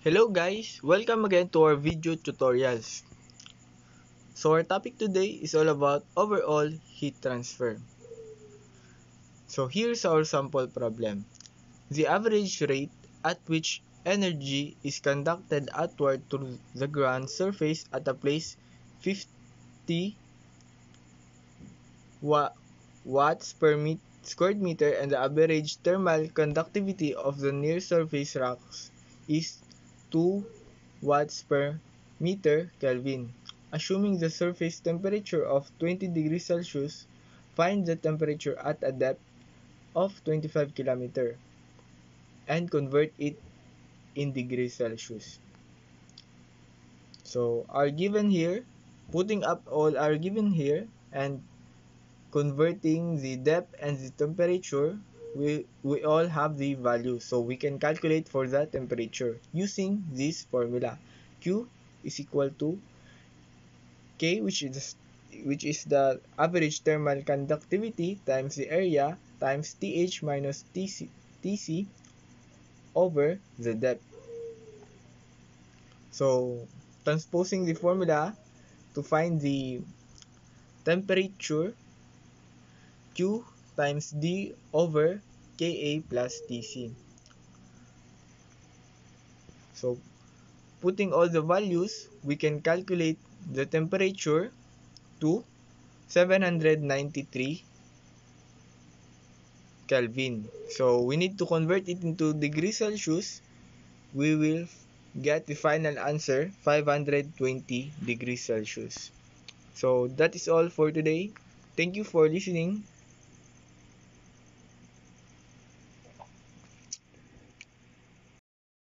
Hello guys, welcome again to our video tutorials. So our topic today is all about overall heat transfer. So here's our sample problem. The average rate at which energy is conducted outward through the ground surface at a place 50 watts per squared meter, and the average thermal conductivity of the near surface rocks is 2 watts per meter Kelvin. Assuming the surface temperature of 20 degrees Celsius, find the temperature at a depth of 25 km and convert it in degrees Celsius. So are given here, putting up all are given here and converting the depth and the temperature, we all have the value, so we can calculate for the temperature using this formula. Q is equal to K, which is the average thermal conductivity times the area times TH minus TC over the depth. So transposing the formula to find the temperature, Q times D over Ka plus Tc. So putting all the values, we can calculate the temperature to 793 Kelvin. So we need to convert it into degrees Celsius. We will get the final answer 520 degrees Celsius. So that is all for today. Thank you for listening.